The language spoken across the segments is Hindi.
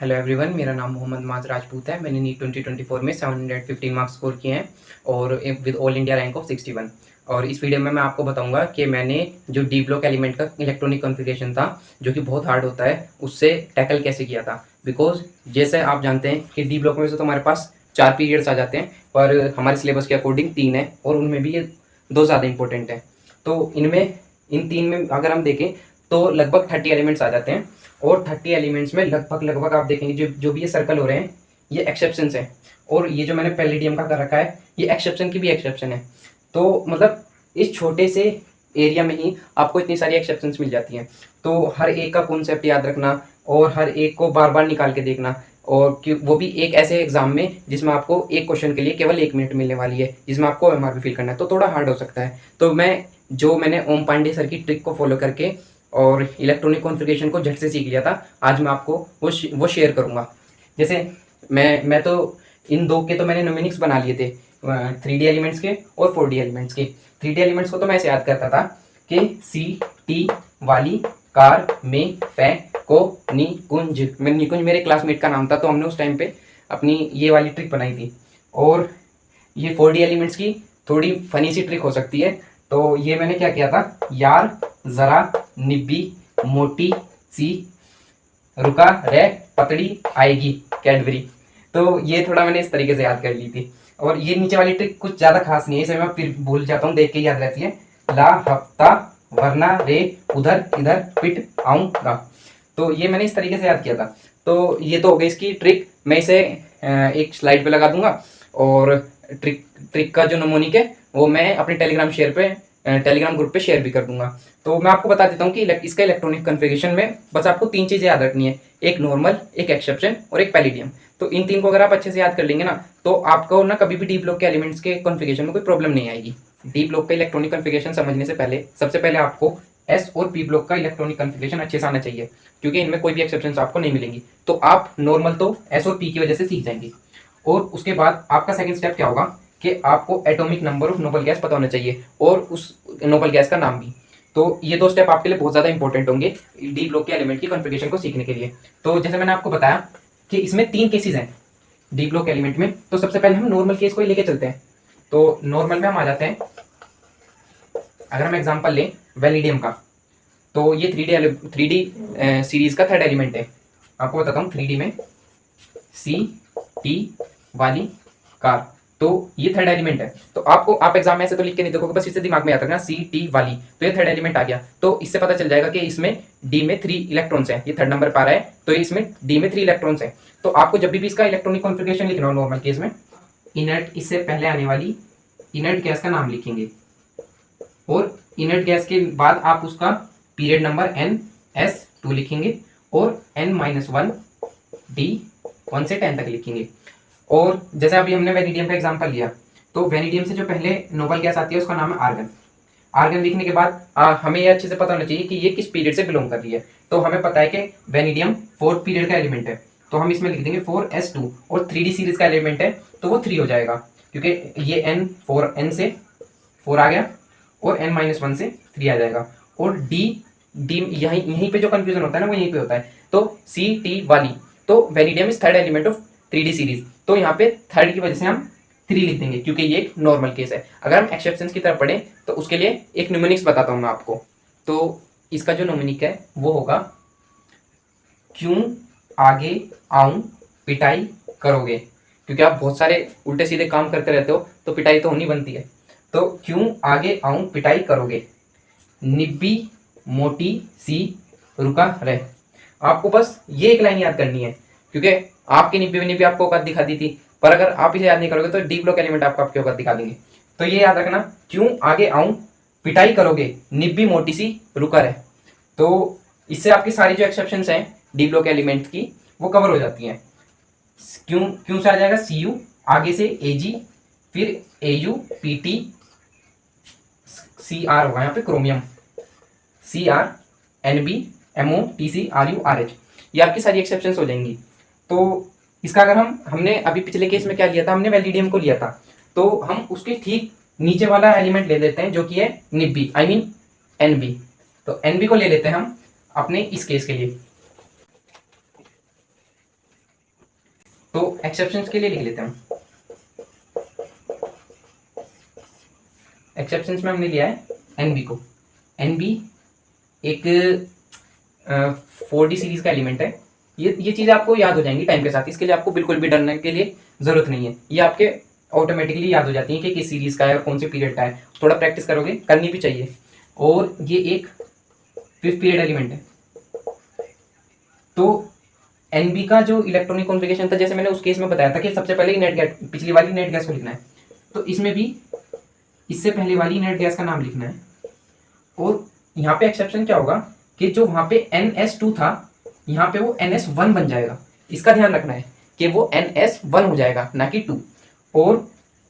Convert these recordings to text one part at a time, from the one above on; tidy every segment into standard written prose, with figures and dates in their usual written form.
हेलो एवरीवन, मेरा नाम मोहम्मद माज राजपूत है। मैंने नीट 2024 में 715 मार्क्स स्कोर किए हैं और with all India rank of 61। और इस वीडियो में मैं आपको बताऊंगा कि मैंने जो डी ब्लॉक एलिमेंट का इलेक्ट्रॉनिक कॉन्फ़िगरेशन था, जो कि बहुत हार्ड होता है, उससे टैकल कैसे किया था। बिकॉज जैसे आप जानते हैं कि डी ब्लॉक में से तो हमारे पास 4 पीरियड्स आ जाते हैं, पर हमारे सिलेबस के अकॉर्डिंग 3 है और उनमें भी ये 2 ज़्यादा इंपॉर्टेंट हैं। तो इन 3 में अगर हम देखें तो लगभग 30 एलिमेंट्स आ जाते हैं। और 30 एलिमेंट्स में लगभग आप देखेंगे जो जो भी ये सर्कल हो रहे हैं, ये एक्सेप्शंस हैं। और ये जो मैंने पैलिडियम का कर रखा है, ये एक्सेप्शन की भी एक्सेप्शन है। तो मतलब इस छोटे से एरिया में ही आपको इतनी सारी एक्सेप्शंस मिल जाती हैं। तो हर एक का कॉन्सेप्ट याद रखना और हर एक को बार बार निकाल के देखना, और वो भी एक ऐसे एग्जाम में जिसमें आपको एक क्वेश्चन के लिए केवल 1 मिनट मिलने वाली है, जिसमें आपको ओएमआर भी फिल करना है, तो थोड़ा हार्ड हो सकता है। तो मैंने ओम पांडे सर की ट्रिक को फॉलो करके और इलेक्ट्रॉनिक कॉन्फ़िगरेशन को झट से सीख लिया था, आज मैं आपको वो शेयर करूंगा। जैसे मैं तो इन दो के तो मैंने न्यूमेरिक्स बना लिए थे, 3D एलिमेंट्स के और 4D एलिमेंट्स के। 3D एलिमेंट्स को तो मैं ऐसे याद करता था कि सी टी वाली कार में फै को निकुंज। निकुंज मेरे क्लासमेट का नाम था, तो हमने उस टाइम पे अपनी ये वाली ट्रिक बनाई थी। और ये 4D एलिमेंट्स की थोड़ी फनी सी ट्रिक हो सकती है। तो ये मैंने क्या किया था, यार जरा निब्बी मोटी सी रुका रे पतड़ी आएगी कैडबरी। तो ये थोड़ा मैंने इस तरीके से याद कर ली थी। और ये नीचे वाली ट्रिक कुछ ज़्यादा खास नहीं है, इसे मैं फिर भूल जाता हूँ, देख के याद रहती है। ला हफ्ता वरना रे उधर इधर पिट आऊँगा। तो ये मैंने इस तरीके से याद किया था। तो ये तो हो गई इसकी ट्रिक। मैं इसे एक स्लाइड पे लगा दूंगा, और ट्रिक का जो नमूनिक है वो मैं अपने टेलीग्राम ग्रुप पे शेयर भी कर दूंगा। तो मैं आपको बता देता हूँ कि इसका इलेक्ट्रॉनिक कॉन्फ़िगरेशन में बस आपको 3 चीज़ें याद रखनी है, एक नॉर्मल, एक एक्सेप्शन और एक पैलिडियम। तो इन 3 को अगर आप अच्छे से याद कर लेंगे ना, तो आपको ना कभी भी डी ब्लॉक के एलिमेंट्स के कॉन्फ़िगरेशन में कोई प्रॉब्लम नहीं आएगी। डी ब्लॉक का इलेक्ट्रॉनिक कॉन्फ़िगरेशन समझने से पहले सबसे पहले आपको एस और पी ब्लॉक का इलेक्ट्रॉनिक कॉन्फ़िगरेशन अच्छे से आना चाहिए, क्योंकि इनमें कोई भी एक्सेप्शन आपको नहीं मिलेंगी। तो आप नॉर्मल तो एस और पी की वजह से सीख जाएंगे। और उसके बाद आपका सेकंड स्टेप क्या होगा कि आपको atomic number of noble gas पता होना चाहिए, और उस नोबल गैस का नाम भी। तो ये 2 स्टेप आपके लिए बहुत ज़्यादा इंपॉर्टेंट होंगे डी ब्लॉक के एलिमेंट की कॉन्फ़िगरेशन को सीखने के लिए। तो जैसे मैंने आपको बताया कि इसमें 3 केसेस हैं डी ब्लॉक एलिमेंट में। तो सबसे पहले हम नॉर्मल केस को ही लेके चलते हैं। तो नॉर्मल में हम आ जाते हैं, अगर हम एग्जाम्पल लें वैनिडियम का, तो ये 3D सीरीज का थर्ड एलिमेंट है। आपको बताता हूँ 3D में सी टी वाली कार, तो ये थर्ड एलिमेंट है। तो आप एग्जाम में ऐसे तो लिख के नहीं देखोगे, बस इसे दिमाग में याद रखना, सी टी वाली, तो ये थर्ड एलिमेंट आ गया। तो इससे पता चल जाएगा कि इसमें डी में 3 इलेक्ट्रॉन्स हैं। ये थर्ड नंबर पर आ रहा है, तो इसमें डी में 3 इलेक्ट्रॉन्स हैं। तो आपको जब भी इसका इलेक्ट्रॉनिक कॉन्फ़िगरेशन लिखना हो नॉर्मल केस में, इनर्ट, इससे पहले आने वाली इनर्ट गैस का नाम लिखेंगे, और इनर्ट गैस के बाद आप उसका पीरियड नंबर NS2 लिखेंगे, और N-1 D1 से 10 तक लिखेंगे। और जैसे अभी हमने वेनिडियम का एग्जांपल लिया, तो वेनिडियम से जो पहले नोबल गैस आती है उसका नाम है आर्गन। आर्गन लिखने के बाद हमें ये अच्छे से पता होना चाहिए कि ये किस पीरियड से बिलोंग कर रही है। तो हमें पता है कि वेनिडियम 4th पीरियड का एलिमेंट है, तो हम इसमें लिख देंगे 4s2। और 3D सीरीज का एलिमेंट है, तो वो 3 हो जाएगा, क्योंकि ये N से 4 आ गया, और N-1 से 3 आ जाएगा। और डी यहीं पे जो कंफ्यूजन होता है ना, वो यहीं पे होता है। तो सी टी वाली, तो vanadium is third element of 3D series, तो यहाँ पे थर्ड की वजह से हम 3 लिख देंगे, क्योंकि ये एक नॉर्मल केस है। अगर हम एक्सेप्शंस की तरफ पढ़ें तो उसके लिए एक न्यूमेरिक्स बताता हूँ मैं आपको। तो इसका जो न्यूमेरिक है वो होगा, क्यों आगे आऊं पिटाई करोगे। क्योंकि आप बहुत सारे उल्टे सीधे काम करते रहते हो, तो पिटाई तो होनी बनती है। तो क्यों आगे आऊं पिटाई करोगे, निब्बी मोटी सी रुका रहे। आपको बस ये एक लाइन याद करनी है, क्योंकि आपकी निब्बी भी आपको औकात दिखा दी थी, पर अगर आप इसे याद नहीं करोगे तो डी ब्लॉक एलिमेंट आपको आपकी औकात दिखा देंगे। तो ये याद रखना, क्यों आगे आऊं पिटाई करोगे, निब्बी मोटी सी रुका रहे। तो इससे आपकी सारी जो एक्सेप्शंस हैं डी ब्लॉक एलिमेंट की, वो कवर हो जाती हैं। क्यों से आ जाएगा CU, आगे से AG, फिर AU PT, CR होगा यहाँ पे chromium, CR NB MO TC RU RH, ये आपकी सारी एक्सेप्शंस हो जाएंगी। तो इसका अगर हमने अभी पिछले केस में क्या लिया था, हमने वैलिडियम को लिया था, तो हम उसके ठीक नीचे वाला एलिमेंट ले लेते हैं जो कि है निब्बी, आई मीन NB। तो NB को ले लेते हैं हम अपने इस केस के लिए। एक्सेप्शंस के लिए लिख लेते हैं। एक्सेप्शंस में हमने लिया है एनबी को। एनबी एक 4D सीरीज का एलिमेंट है। ये चीज़ें आपको याद हो जाएंगी टाइम के साथ, इसके लिए आपको बिल्कुल भी डरने के लिए ज़रूरत नहीं है, ये आपके ऑटोमेटिकली याद हो जाती है कि किस सीरीज़ का है और कौन से पीरियड का है। थोड़ा प्रैक्टिस करोगे, करनी भी चाहिए। और ये एक 5th पीरियड एलिमेंट है। तो एनबी का जो इलेक्ट्रॉनिक कॉन्फ़िगरेशन था, जैसे मैंने उस केस में बताया था कि सबसे पहले इनर्ट गैस, पिछली वाली इनर्ट गैस को लिखना है, तो इसमें भी इससे पहले वाली इनर्ट गैस का नाम लिखना है। और यहाँ पे एक्सेप्शन क्या होगा कि जो वहाँ पे NS2 था, यहाँ पे वो NS1 बन जाएगा। इसका ध्यान रखना है कि वो NS1 हो जाएगा, ना कि 2। और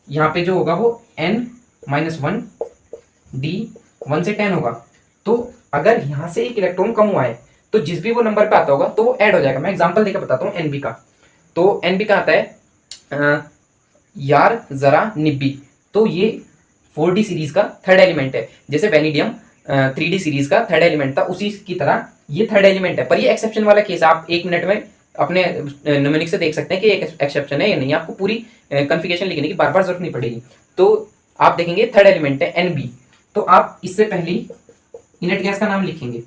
यहाँ पे जो होगा वो N-1 D 1 से 10 होगा। तो अगर यहाँ से एक इलेक्ट्रॉन कम हुआ है तो जिस भी वो नंबर पे आता होगा तो वो ऐड हो जाएगा। मैं एग्जांपल देकर बताता हूँ एनबी का। तो एनबी का आता है यार जरा निब्बी। तो ये 4D सीरीज का थर्ड एलिमेंट है। जैसे वेनिडियम 3D सीरीज का थर्ड एलिमेंट था, उसी की तरह ये थर्ड एलिमेंट है। पर ये एक्सेप्शन वाला केस आप 1 मिनट में अपने न्यूमेरिक से देख सकते हैं कि एक एक्सेप्शन है या नहीं। आपको पूरी कॉन्फ़िगरेशन लिखने की बार बार जरूरत नहीं पड़ेगी। तो आप देखेंगे थर्ड एलिमेंट है एनबी, तो आप इससे पहले इनर्ट गैस का नाम लिखेंगे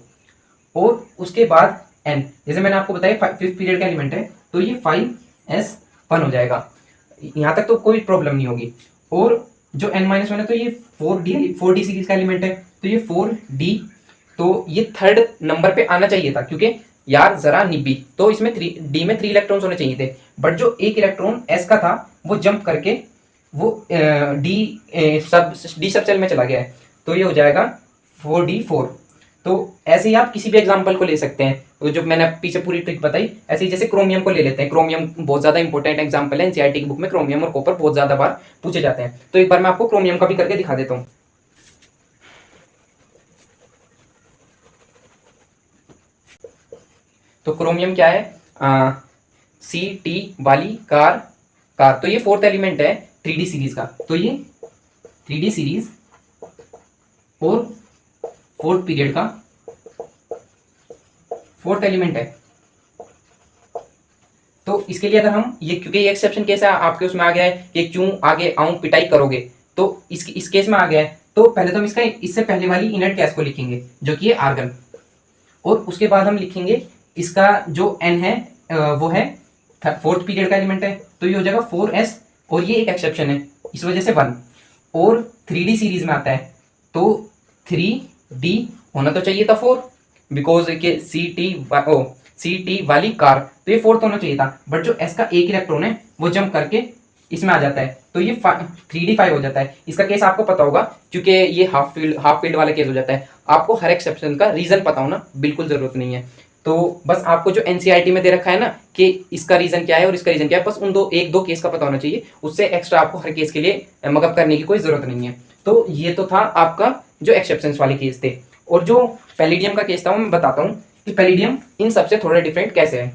और उसके बाद एन, जैसे मैंने आपको बताया 5th पीरियड का एलिमेंट है, तो ये 5s1 हो जाएगा। यहाँ तक तो कोई प्रॉब्लम नहीं होगी। और जो n-1 है तो ये 4D सीरीज का एलिमेंट है, तो ये 4D, तो ये थर्ड नंबर पे आना चाहिए था, क्योंकि यार जरा निब्बी, तो इसमें D में 3 इलेक्ट्रॉन्स होने चाहिए थे। बट जो एक इलेक्ट्रॉन S का था वो जंप करके वो डी सब सेल में चला गया है, तो ये हो जाएगा 4D4। तो ऐसे ही आप किसी भी एग्जांपल को ले सकते हैं। तो जो मैंने पीछे पूरी ट्रिक बताई, ऐसे ही जैसे क्रोमियम को ले लेते हैं। क्रोमियम बहुत ज़्यादा इंपॉर्टेंट एग्जांपल है, एनसीईआरटी की बुक में क्रोमियम और कॉपर बहुत ज़्यादा बार पूछे जाते हैं। तो एक बार मैं आपको क्रोमियम का भी करके दिखा देता हूँ। तो क्रोमियम क्या है, CT वाली कार। तो ये 4th एलिमेंट है 3D सीरीज का। तो ये 3D सीरीज और 4th पीरियड का 4th एलिमेंट है। तो इसके लिए अगर हम ये, क्योंकि ये एक्सेप्शन केस है, आपके उसमें आ गया है कि क्यों आगे आऊं पिटाई करोगे, तो इस केस में आ गया है। तो पहले तो हम इसका इससे पहले वाली इनर्ट गैस को लिखेंगे जो कि है आर्गन, और उसके बाद हम लिखेंगे इसका जो n है वो है 4th पीरियड का एलिमेंट है, तो ये हो जाएगा 4s, और ये एक एक्सेप्शन है इस वजह से 1। और 3D सीरीज में आता है तो 3D होना तो चाहिए था 4, बिकॉज के CT वाली कार, तो ये 4th होना चाहिए था। बट जो S का एक इलेक्ट्रॉन है वो जंप करके इसमें आ जाता है, तो ये 3D5 हो जाता है। इसका केस आपको पता होगा क्योंकि ये हाफ फील्ड वाला केस हो जाता है। आपको हर एक्सेप्शन का रीजन पता होना बिल्कुल जरूरत नहीं है। तो बस आपको जो एनसीईआरटी में दे रखा है ना कि इसका रीजन क्या है और इसका रीजन क्या है, बस उन एक दो केस का पता होना चाहिए। उससे एक्स्ट्रा आपको हर केस के लिए मगअप करने की कोई जरूरत नहीं है। तो ये तो था आपका जो एक्सेप्शंस वाले केस थे। और जो पैलिडियम का केस था वो मैं बताता हूँ कि पैलिडियम इन सबसे थोड़ा डिफरेंट कैसे है।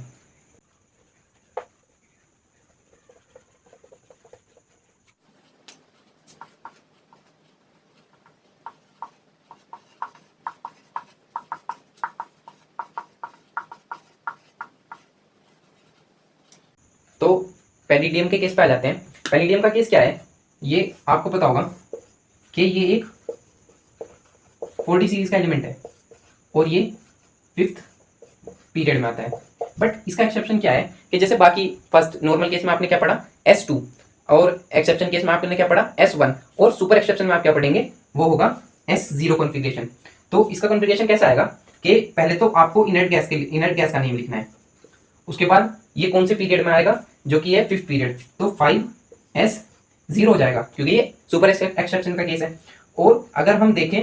तो पैलिडियम के केस पे आ जाते हैं। पैलिडियम का केस क्या है, ये आपको पता होगा कि ये एक 4D सीरीज का एलिमेंट है और ये 5th पीरियड में आता है। बट इसका एक्सेप्शन क्या है कि जैसे बाकी फर्स्ट नॉर्मल केस में आपने क्या पढ़ा S2, और एक्सेप्शन केस में आपने क्या पढ़ा S1, और सुपर एक्सेप्शन में आप क्या पढ़ेंगे वो होगा S0 कॉन्फ़िगरेशन। तो इसका कॉन्फ़िगरेशन कैसा आएगा कि पहले तो आपको इनर्ट गैस का नेम लिखना है, उसके बाद ये कौन से पीरियड में आएगा जो कि है 5th पीरियड, तो 5s0 हो जाएगा क्योंकि ये सुपर एक्सेप्शन का केस है। और अगर हम देखें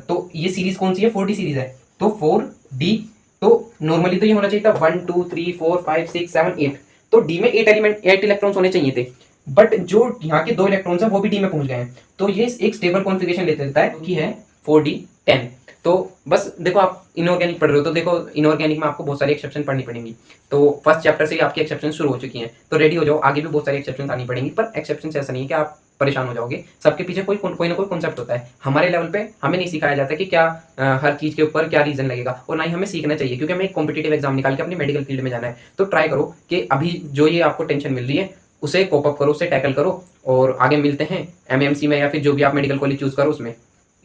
तो ये सीरीज कौन सी है, 4D सीरीज है, तो 4D, तो नॉर्मली तो ये होना चाहिए था 1 2 3 4 5 6 7 8, तो D में 8 इलेक्ट्रॉन्स होने चाहिए थे। बट जो यहाँ के 2 इलेक्ट्रॉन्स हैं वो भी D में पहुंच गए हैं, तो ये एक स्टेबल कॉन्फ़िगरेशन ले देता है कि है 4D10। तो बस देखो, आप इनऑर्गेनिक पढ़ रहे हो तो देखो इनऑर्गेनिक में आपको बहुत सारी एक्सेप्शन पढ़नी पड़ेंगी। तो फर्स्ट चैप्टर से ही आपकी एक्सेप्शन शुरू हो चुकी हैं, तो रेडी हो जाओ, आगे भी बहुत सारी एक्सेप्शन आनी पड़ेंगी। पर एक्सेप्शन ऐसा नहीं है कि आप परेशान हो जाओगे। सबके पीछे कोई ना कोई कॉन्सेप्ट होता है। हमारे लेवल पे हमें नहीं सिखाया जाता कि क्या हर चीज़ के ऊपर क्या रीज़न लगेगा, और ना ही हमें सीखना चाहिए, क्योंकि हमें एक कॉम्पिटिटिव एग्जाम निकाल के अपनी मेडिकल फील्ड में जाना है। तो ट्राई करो कि अभी जो ये आपको टेंशन मिल रही है उसे कोप अप करो, उसे टैकल करो, और आगे मिलते हैं एमएमसी में या फिर जो भी आप मेडिकल कॉलेज चूज़ करो उसमें।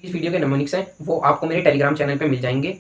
इस वीडियो के नमूनिक्स हैं वो आपको मेरे टेलीग्राम चैनल पे मिल जाएंगे।